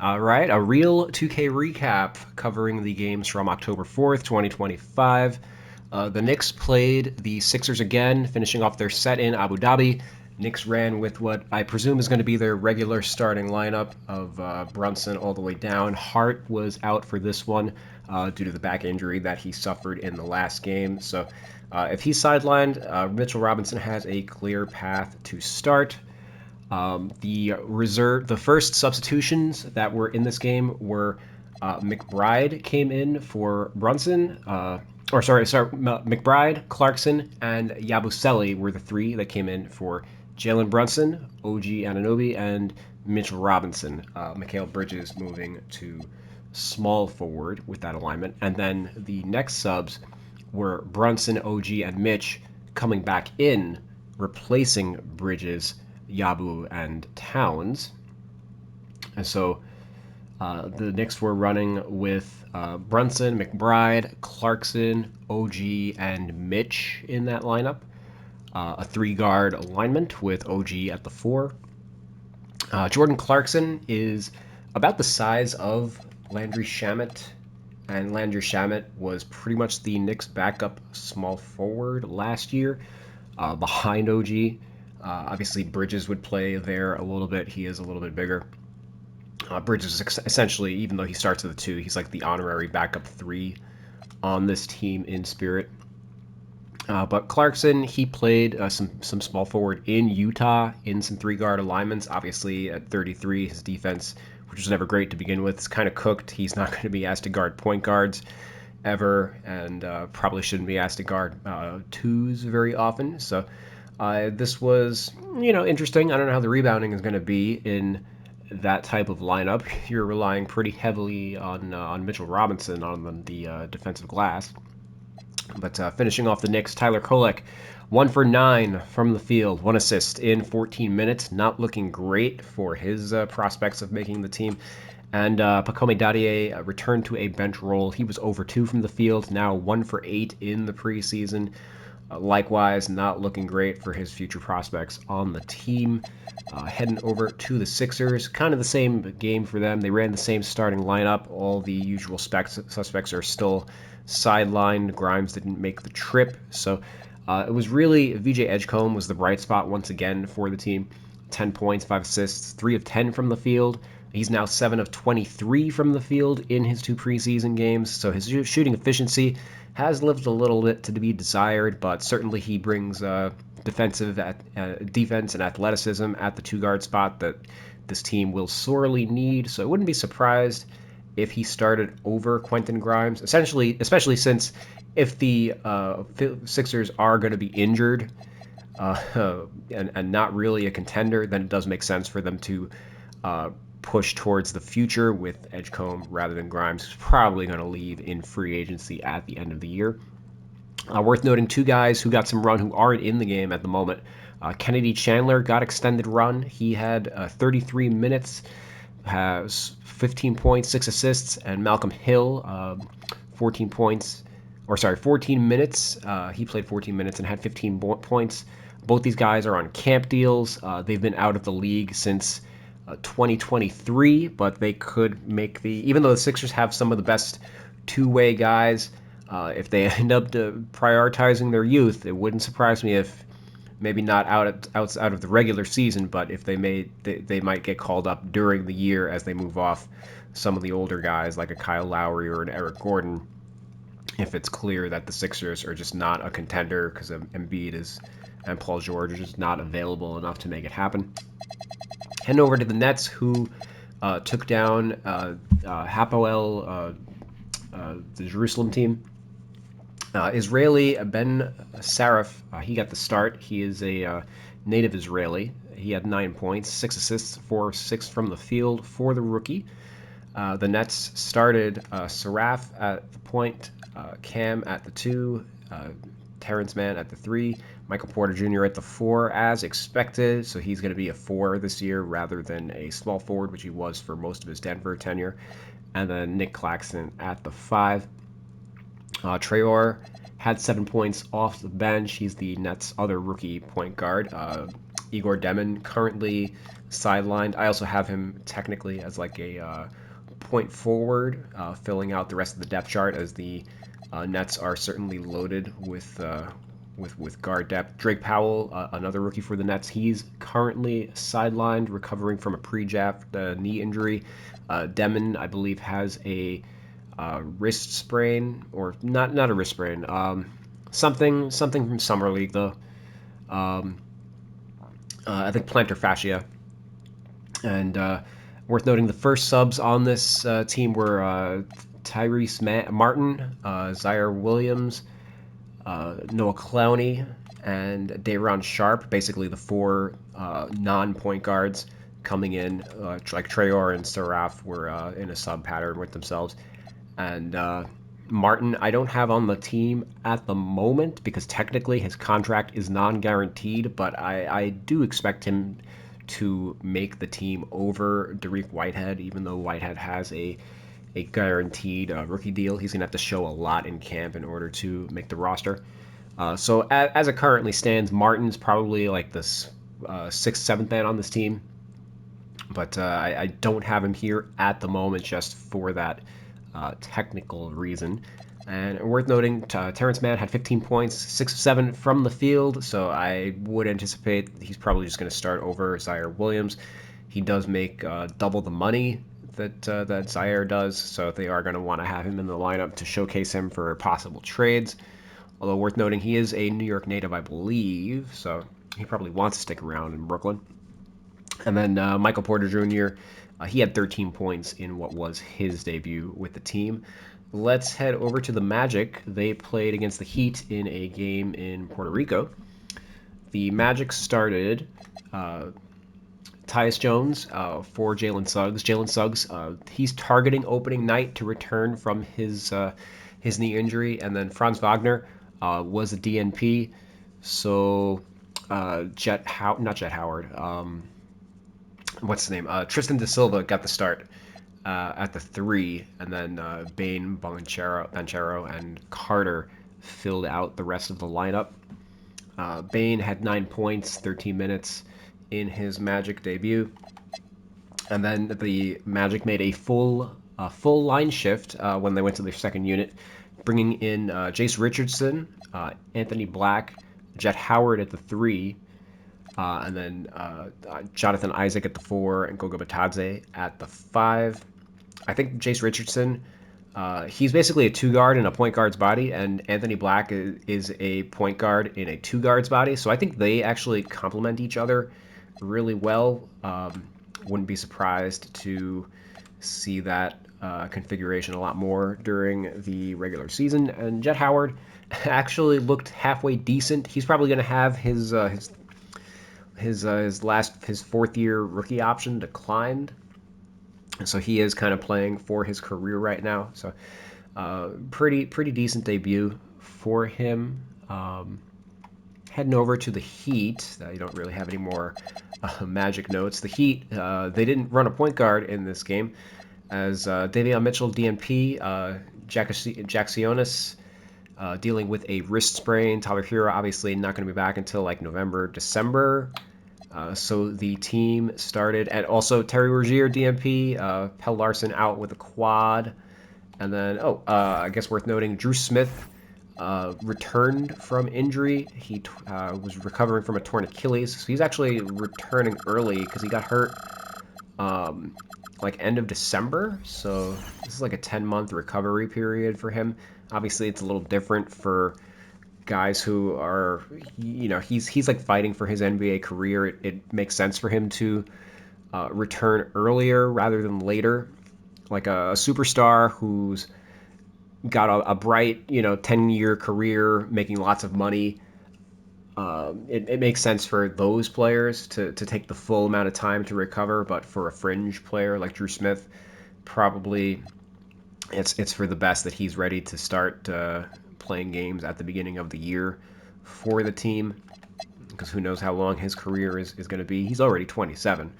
All right, a real 2K recap covering the games from October 4th, 2025. The Knicks played the Sixers again, finishing off their set in Abu Dhabi. Knicks ran with what I presume is going to be their regular starting lineup of Brunson all the way down. Hart was out for this one due to the back injury that he suffered in the last game. So if he's sidelined, Mitchell Robinson has a clear path to start. The first substitutions that were in this game were McBride came in for Brunson, McBride, Clarkson, and Yabusele were the three that came in for Jalen Brunson, OG Anunoby, and Mitchell Robinson. Mikal Bridges moving to small forward with that alignment, and then the next subs were Brunson, OG, and Mitch coming back in, replacing Bridges, Yabu, and Towns. And so the Knicks were running with Brunson, McBride, Clarkson, OG, and Mitch in that lineup. A three-guard alignment with OG at the 4. Jordan Clarkson is about the size of Landry Shamet, and Landry Shamet was pretty much the Knicks' backup small forward last year, behind OG. Obviously, Bridges would play there a little bit. He is a little bit bigger. Bridges is essentially, even though he starts at the 2, he's like the honorary backup 3 on this team in spirit. But Clarkson, he played some small forward in Utah in some three-guard alignments. Obviously, at 33, his defense, which was never great to begin with, is kind of cooked. He's not going to be asked to guard point guards ever, and probably shouldn't be asked to guard twos very often. So this was, interesting. I don't know how the rebounding is going to be in that type of lineup. You're relying pretty heavily on Mitchell Robinson on the defensive glass. But finishing off the Knicks, Tyler Kolek, 1 for 9 from the field, 1 assist in 14 minutes. Not looking great for his prospects of making the team. And Pacome Dadier returned to a bench role. He was over 2 from the field, now 1 for 8 in the preseason. Likewise, not looking great for his future prospects on the team. Heading over to the Sixers, kind of the same game for them. They ran the same starting lineup. All the usual suspects are still sidelined. Grimes didn't make the trip. So it was really, VJ Edgecombe was the bright spot once again for the team. 10 points, 5 assists, 3 of 10 from the field. He's now 7 of 23 from the field in his 2 preseason games. So his shooting efficiency has left a little bit to be desired, but certainly he brings defense and athleticism at the 2-guard spot that this team will sorely need. So I wouldn't be surprised if he started over Quentin Grimes, especially since if the Sixers are going to be injured and not really a contender, then it does make sense for them to push towards the future with Edgecombe rather than Grimes, who's probably going to leave in free agency at the end of the year. Worth noting 2 guys who got some run who aren't in the game at the moment. Kennedy Chandler got extended run. He had 33 minutes, has 15 points, 6 assists, and Malcolm Hill, 14 minutes. He played 14 minutes and had 15 points. Both these guys are on camp deals. They've been out of the league since 2023, but they could make even though the Sixers have some of the best two-way guys, if they end up prioritizing their youth, it wouldn't surprise me if maybe not outside of the regular season, but if they might get called up during the year as they move off some of the older guys like a Kyle Lowry or an Eric Gordon, if it's clear that the Sixers are just not a contender because Embiid and Paul George are just not available enough to make it happen. Heading over to the Nets, who took down Hapoel, the Jerusalem team. Israeli Ben Saraf, he got the start. He is a native Israeli. He had 9 points, 6 assists, 4 6 from the field for the rookie. The Nets started Saraf at the point, Cam at the 2, Terrence Mann at the 3, Michael Porter Jr. at the 4 as expected, so he's going to be a 4 this year rather than a small forward, which he was for most of his Denver tenure. And then Nick Claxton at the 5. Traore had 7 points off the bench. He's the Nets' other rookie point guard. Igor Demin currently sidelined. I also have him technically as like a point forward, filling out the rest of the depth chart as the Nets are certainly loaded with guard depth. Drake Powell, another rookie for the Nets, he's currently sidelined, recovering from a pre-draft knee injury. Demon, I believe, has a wrist sprain, or not a wrist sprain, something from summer league though. I think plantar fascia. And worth noting, the first subs on this team were Tyrese Martin, Zaire Williams, Noah Clowney, and Day'Ron Sharp, basically the four non-point guards coming in, like Traore and Seraph were in a sub pattern with themselves. And Martin, I don't have on the team at the moment because technically his contract is non-guaranteed, but I do expect him to make the team over Dariq Whitehead, even though Whitehead has a guaranteed rookie deal. He's going to have to show a lot in camp in order to make the roster. So as it currently stands, Martin's probably like the sixth, seventh man on this team. But I don't have him here at the moment just for that technical reason. And worth noting, Terrence Mann had 15 points, 6 of 7 from the field, so I would anticipate he's probably just going to start over Zaire Williams. He does make double the money that Zaire does, so they are going to want to have him in the lineup to showcase him for possible trades. Although worth noting, he is a New York native, I believe, so he probably wants to stick around in Brooklyn. And then Michael Porter Jr., he had 13 points in what was his debut with the team. Let's head over to the Magic. They played against the Heat in a game in Puerto Rico. The Magic started Tyus Jones for Jalen Suggs. Jalen Suggs, he's targeting opening night to return from his knee injury, and then Franz Wagner was a DNP. So not Jet Howard. What's his name? Tristan Da Silva got the start at the 3, and then Bain, Banchero, and Carter filled out the rest of the lineup. Bain had 9 points, 13 minutes in his Magic debut, and then the Magic made a full line shift when they went to their second unit, bringing in Jace Richardson, Anthony Black, Jet Howard at the 3. And then Jonathan Isaac at the 4 and Goga Batadze at the 5. I think Jace Richardson, he's basically a 2-guard in a point guard's body, and Anthony Black is a point guard in a 2-guard's body. So I think they actually complement each other really well. Wouldn't be surprised to see that configuration a lot more during the regular season. And Jet Howard actually looked halfway decent. He's probably going to have his fourth year rookie option declined, so he is kind of playing for his career right now. So pretty decent debut for him. Heading over to the Heat, you don't really have any more Magic notes. The Heat, they didn't run a point guard in this game, as Davion Mitchell DNP, Jacksionis dealing with a wrist sprain. Tyler Hero obviously not going to be back until like November, December. So the team started, and also Terry Rozier, DMP, Pell Larson out with a quad. And then, I guess worth noting, Drew Smith returned from injury. He was recovering from a torn Achilles. So he's actually returning early because he got hurt like end of December. So this is like a 10-month recovery period for him. Obviously, it's a little different for guys who are, he's like fighting for his NBA career. It makes sense for him to return earlier rather than later. Like a superstar who's got a bright, 10-year career, making lots of money. It makes sense for those players to take the full amount of time to recover, but for a fringe player like Drew Smith, probably it's for the best that he's ready to start playing games at the beginning of the year for the team, because who knows how long his career is going to be. He's already 27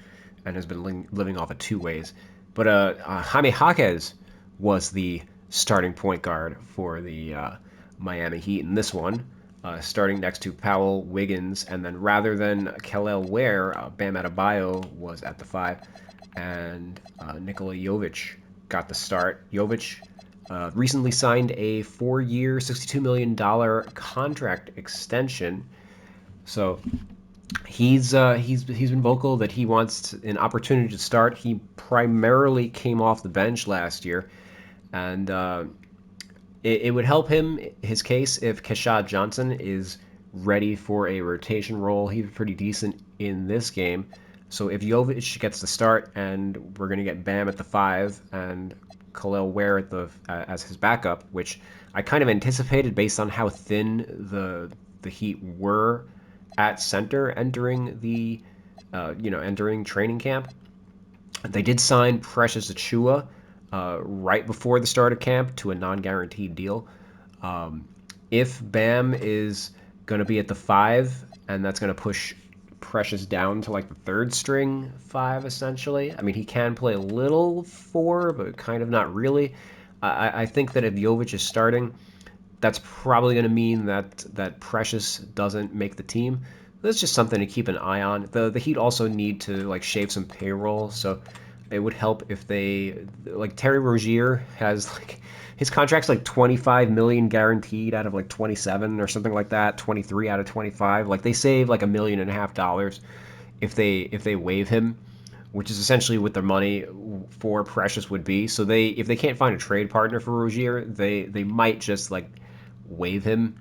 and has been living off of two ways. But Jaime Jaquez was the starting point guard for the Miami Heat in this one. starting next to Powell, Wiggins, and then rather than Kel'el Ware, Bam Adebayo was at the 5, and Nikola Jovic got the start. Jovic recently signed a 4-year, $62 million contract extension, so he's been vocal that he wants an opportunity to start. He primarily came off the bench last year, and it would help him his case if Keshad Johnson is ready for a rotation role. He's pretty decent in this game. So if Jovic gets the start and we're going to get Bam at the 5 and Kel'el Ware at the as his backup, which I kind of anticipated based on how thin the Heat were at center entering the entering training camp. They did sign Precious Achua right before the start of camp to a non-guaranteed deal. If Bam is going to be at the 5, and that's going to push Precious down to like the third string 5, essentially. I mean, he can play a little 4, but kind of not really. I think that if Jovic is starting, that's probably going to mean that Precious doesn't make the team. That's just something to keep an eye on. The Heat also need to like shave some payroll, so it would help if they like Terry Rozier has like his contract's like 25 million guaranteed out of like 27 or something like that, 23 out of 25. Like they save like $1.5 million if they waive him, which is essentially what their money for Precious would be. So if they can't find a trade partner for Rozier, they might just like waive him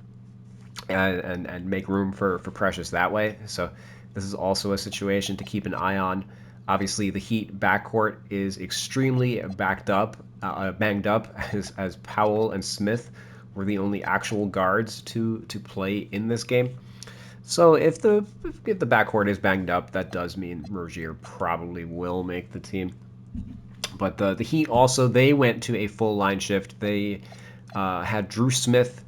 and make room for Precious that way. So this is also a situation to keep an eye on. Obviously, the Heat backcourt is extremely banged up, as Powell and Smith were the only actual guards to play in this game. So if the backcourt is banged up, that does mean Rozier probably will make the team. But the Heat also, they went to a full line shift. They had Drew Smith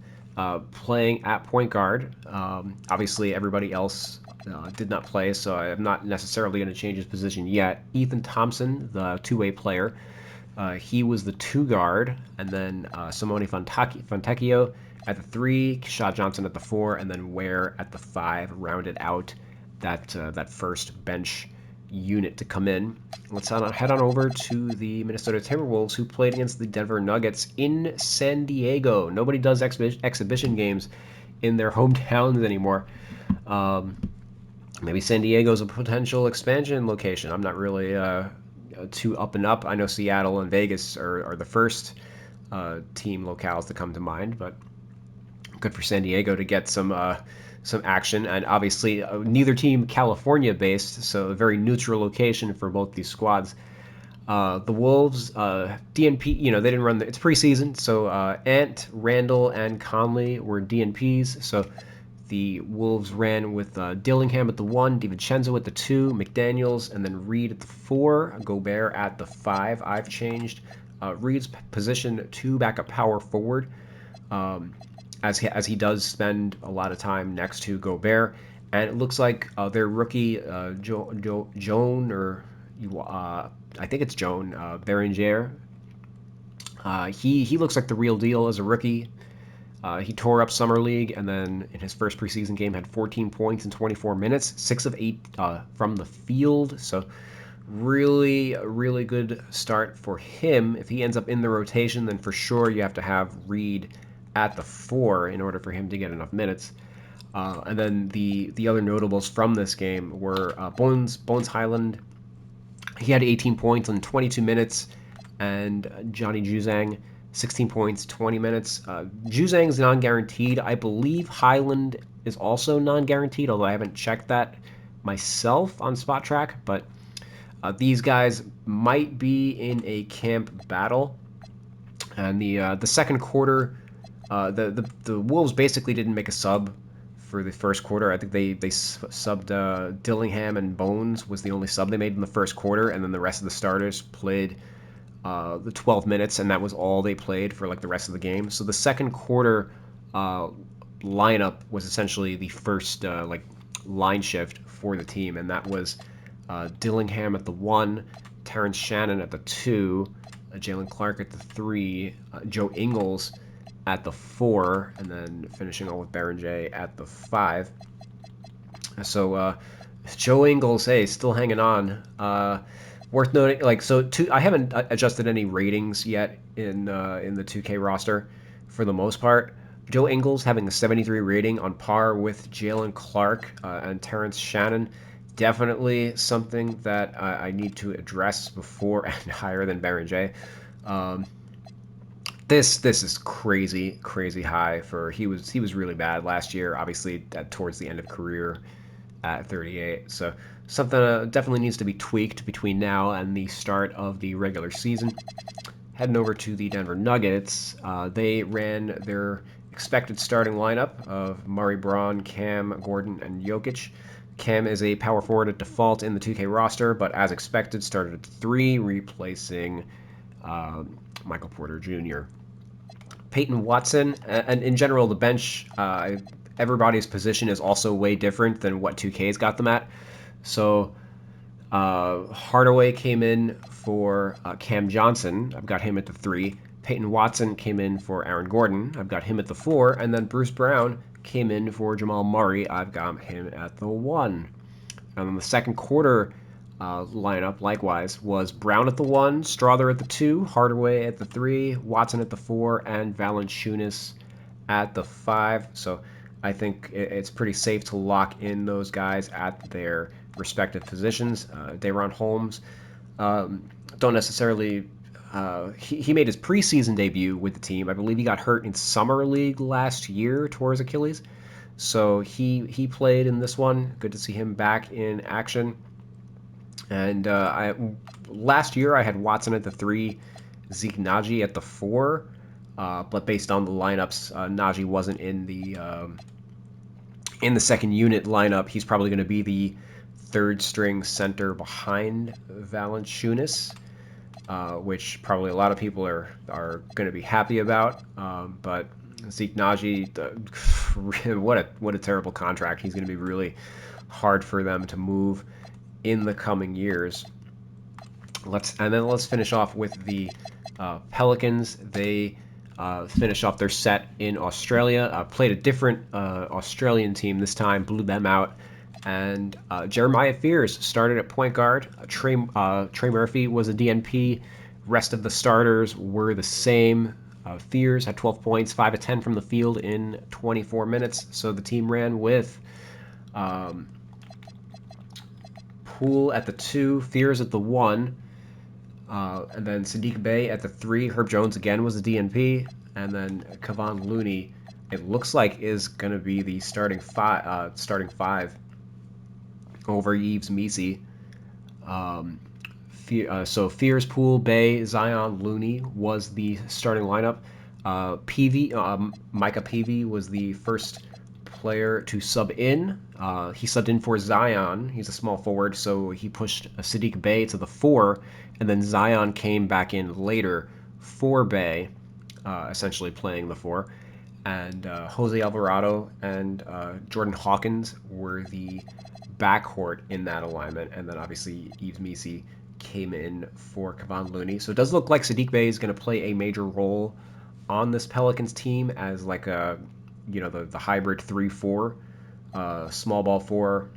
playing at point guard. Obviously, everybody else did not play, so I'm not necessarily going to change his position yet. Ethan Thompson, the two-way player, he was the 2 guard, and then Simone Fontecchio at the 3, Keshad Johnson at the 4, and then Ware at the 5 rounded out that first bench unit to come in. Let's head on over to the Minnesota Timberwolves, who played against the Denver Nuggets in San Diego. Nobody does exhibition games in their hometowns anymore. Maybe San Diego's a potential expansion location. I'm not really too up and up. I know Seattle and Vegas are the first team locales to come to mind, but good for San Diego to get some action. And obviously, neither team California-based, so a very neutral location for both these squads. The Wolves, DNP, they didn't run. It's preseason, so Ant, Randall, and Conley were DNPs. So the Wolves ran with Dillingham at the 1, DiVincenzo at the 2, McDaniels, and then Reed at the 4, Gobert at the 5. I've changed Reed's position to backup power forward, as he does spend a lot of time next to Gobert. And it looks like their rookie, Joan, or I think it's Joan Berenger. He looks like the real deal as a rookie. He tore up Summer League, and then in his first preseason game had 14 points in 24 minutes, 6 of 8 from the field. So really, really good start for him. If he ends up in the rotation, then for sure you have to have Reed at the 4 in order for him to get enough minutes. And then the other notables from this game were Bones Highland. He had 18 points in 22 minutes, and Johnny Juzang, 16 points, 20 minutes. Juzang is non-guaranteed. I believe Highland is also non-guaranteed, although I haven't checked that myself on Spot Track. But these guys might be in a camp battle. And the second quarter, the Wolves basically didn't make a sub for the first quarter. I think they subbed Dillingham, and Bones was the only sub they made in the first quarter, and then the rest of the starters played the 12 minutes, and that was all they played for like the rest of the game. So the second quarter lineup was essentially the first line shift for the team, and that was Dillingham at the 1, Terrence Shannon at the 2, Jalen Clark at the 3, Joe Ingles at the 4, and then finishing on with Berenger at the 5. So Joe Ingles, hey, still hanging on. Worth noting, like, I haven't adjusted any ratings yet in the 2K roster for the most part. Joe Ingles having a 73 rating on par with Jalen Clark and Terrence Shannon. Definitely something that I need to address before and higher than Berenger. Um, this is crazy high for he was really bad last year. Obviously, towards the end of career at 38. So something definitely needs to be tweaked between now and the start of the regular season. Heading over to the Denver Nuggets, they ran their expected starting lineup of Murray, Braun, Cam, Gordon, and Jokic. Cam is a power forward at default in the 2K roster, but as expected, started at 3, replacing Michael Porter Jr. Peyton Watson, and in general, the bench, everybody's position is also way different than what 2K's got them at. So Hardaway came in for Cam Johnson. I've got him at the 3. Peyton Watson came in for Aaron Gordon. I've got him at the 4. And then Bruce Brown came in for Jamal Murray. I've got him at the 1. And then the second quarter lineup, likewise, was Brown at the 1, Strother at the 2, Hardaway at the 3, Watson at the 4, and Valanciunas at the 5. So I think it's pretty safe to lock in those guys at their respective positions. Day'Ron Holmes, don't necessarily. He made his preseason debut with the team. I believe he got hurt in summer league last year towards Achilles. So he played in this one. Good to see him back in action. And last year I had Watson at the 3, Zeke Naji at the 4. But based on the lineups, Naji wasn't in the second unit lineup. He's probably going to be the third string center behind Valanciunas, which probably a lot of people are going to be happy about. But Zeke Naji, what a terrible contract. He's going to be really hard for them to move in the coming years. Let's finish off with the Pelicans. They finish off their set in Australia. Played a different Australian team this time, blew them out. And Jeremiah Fears started at point guard. Trey Murphy was a DNP. Rest of the starters were the same. Fears had 12 points, 5 of 10 from the field in 24 minutes. So the team ran with Poole at the 2, Fears at the 1, and then Sadiq Bey at the 3. Herb Jones again was a DNP, and then Kevon Looney, it looks like, is going to be the starting five over Yves Missi. So Fears, Poole, Bey, Zion, Looney was the starting lineup. Micah Peavy was the first player to sub in. He subbed in for Zion. He's a small forward, so he pushed Sadiq Bey to the 4, and then Zion came back in later for Bey, essentially playing the 4. And Jose Alvarado and Jordan Hawkins were the backcourt in that alignment, and then obviously Yves Missi came in for Kevon Looney. So it does look like Sadiq Bey is going to play a major role on this Pelicans team as like a, the hybrid 3-4, small ball 4,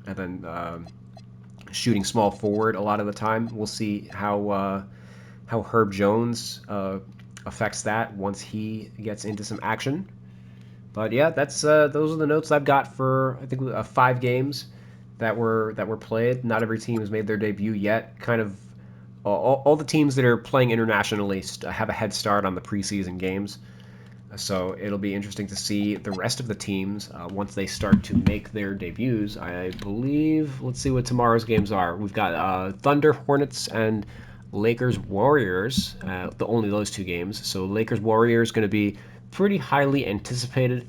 and then shooting small forward a lot of the time. We'll see how Herb Jones affects that once he gets into some action. But yeah, that's those are the notes I've got for, I think, 5 games that were played. Not every team has made their debut yet. Kind of all the teams that are playing internationally have a head start on the preseason games. So it'll be interesting to see the rest of the teams once they start to make their debuts. I believe, let's see what tomorrow's games are. We've got Thunder, Hornets, and Lakers, Warriors. Only those 2 games. So Lakers, Warriors going to be pretty highly anticipated,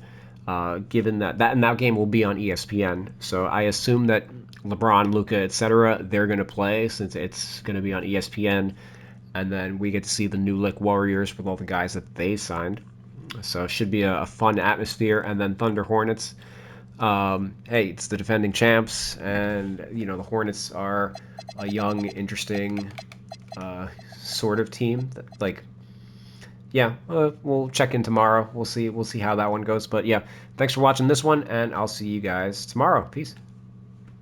given that game will be on ESPN. So I assume that LeBron, Luka, etc., they're going to play since it's going to be on ESPN. And then we get to see the New Look Warriors with all the guys that they signed. So it should be a fun atmosphere. And then Thunder Hornets. Hey, it's the defending champs, and the Hornets are a young, interesting sort of team. Like, yeah, we'll check in tomorrow. We'll see how that one goes. But yeah, thanks for watching this one, and I'll see you guys tomorrow. Peace.